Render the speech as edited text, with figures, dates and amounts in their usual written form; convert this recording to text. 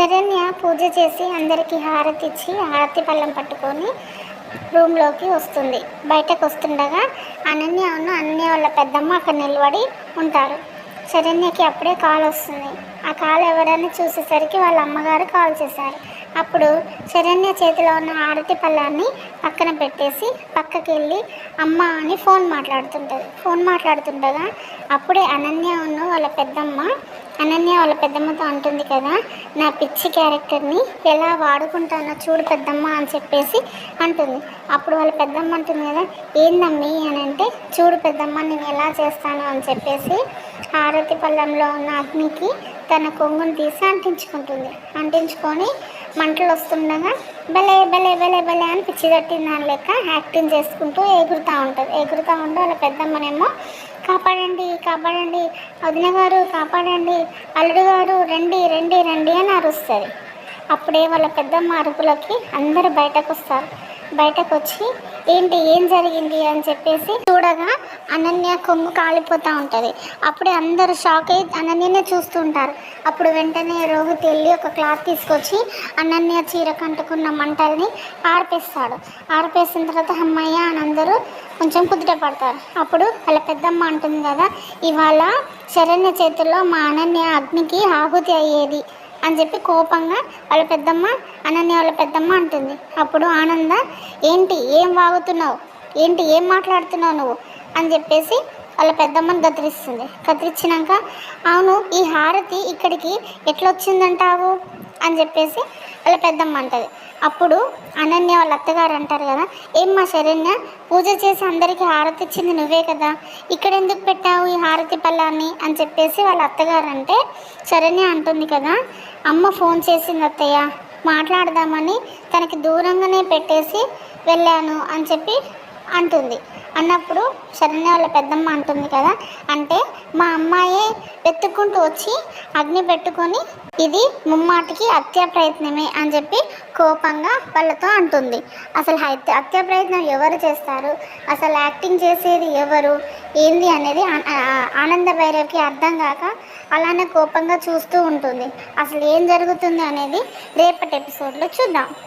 శరణ్య పూజ చేసి అందరికీ హారతి ఇచ్చి హారతి పళ్ళెం పట్టుకొని రూమ్లోకి వస్తుంది. బయటకు వస్తుండగా అనన్య వాళ్ళ పెద్దమ్మ అక్కడ నిలబడి ఉంటారు. శరణ్యకి అప్పుడే కాల్ వస్తుంది. ఆ కాల్ ఎవరని చూసేసరికి వాళ్ళ అమ్మగారు కాల్ చేశారు. అప్పుడు శరణ్య చేతిలో ఉన్న హారతి పళ్ళాన్ని పక్కన పెట్టేసి పక్కకి వెళ్ళి అమ్మ అని ఫోన్ మాట్లాడుతుండగా అప్పుడే అనన్య వాళ్ళ పెద్దమ్మతో అంటుంది కదా, నా పిచ్చి క్యారెక్టర్ని ఎలా వాడుకుంటానో చూడు పెద్దమ్మ అని చెప్పేసి అంటుంది. అప్పుడు వాళ్ళ పెద్దమ్మ అంటుంది కదా, ఏందమ్మి అని అంటే, చూడు పెద్దమ్మ నేను ఎలా చేస్తాను అని చెప్పేసి హారతి పళ్ళంలో ఉన్న అగ్నికి తన కొంగును తీసి అంటించుకొని మంటలు వస్తుండగా భలే భలే భలే భలే అని పిచ్చి తట్టిన దాని లెక్క యాక్టింగ్ చేసుకుంటూ ఎగురుతూ ఉంటే వాళ్ళ పెద్దమ్మనేమో కాపాడండి వదిన గారు కాపాడండి, అల్లుడు గారు రండి రండి రండి అని అరుస్తుంది. అప్పుడే వాళ్ళ పెద్దమ్మ అరుపులకి అందరూ బయటకు వచ్చి ఏం జరిగింది అని చెప్పేసి చూడగా అనన్య కొంగు కాలిపోతూ ఉంటుంది. అప్పుడే అందరూ షాక్ అయ్యి అనన్యనే చూస్తుంటారు. అప్పుడు వెంటనే రోహిత్ వెళ్ళి ఒక క్లాత్ తీసుకొచ్చి అనన్య చీర కంటుకున్న మంటల్ని ఆర్పేసిన తర్వాత అమ్మయ్య అని అందరూ కొంచెం కుదుట పడతారు. అప్పుడు వాళ్ళ పెద్దమ్మ అంటుంది కదా, ఇవాళ శరణ్య చేతుల్లో మా అనన్య అగ్నికి ఆహుతి అయ్యేది అని చెప్పి కోపంగా అనన్య వాళ్ళ పెద్దమ్మ అంటుంది. అప్పుడు ఆనంద, ఏంటి ఏం వాగుతున్నావు, ఏం మాట్లాడుతున్నావు నువ్వు అని చెప్పేసి వాళ్ళ పెద్దమ్మని కత్తిరించినాక, అవును ఈ హారతి ఇక్కడికి ఎట్లా వచ్చిందంటావు అని చెప్పేసి వాళ్ళ పెద్దమ్మ అంటుంది. అప్పుడు అనన్య వాళ్ళ అత్తగారు అంటారు కదా, ఏమ్మా శరణ్య, పూజ చేసి అందరికీ హారతి ఇచ్చింది నువ్వే కదా, ఇక్కడ ఎందుకు పెట్టావు ఈ హారతి పళ్ళాన్ని అని చెప్పేసి వాళ్ళ అత్తగారు అంటే, శరణ్య అంటుంది కదా, అమ్మ ఫోన్ చేసింది అత్తయ్య, మాట్లాడదామని తనకి దూరంగానే పెట్టేసి వెళ్ళాను అని చెప్పి అంటుంది. అన్నప్పుడు శరణ్య వాళ్ళ పెద్దమ్మ అంటుంది కదా, అంటే మా అమ్మాయే వెతుక్కుంటూ వచ్చి అగ్ని పెట్టుకొని ఇది ముమ్మాటికి హత్యా ప్రయత్నమే అని చెప్పి కోపంగా వాళ్ళతో అంటుంది. అసలు హత్యా ప్రయత్నం ఎవరు చేస్తారు, అసలు యాక్టింగ్ చేసేది ఎవరు ఏంది అనేది ఆనంద భైరవ్కి అర్థం కాక అలానే కోపంగా చూస్తూ ఉంటుంది. అసలు ఏం జరుగుతుంది అనేది రేపటి ఎపిసోడ్లో చూద్దాం.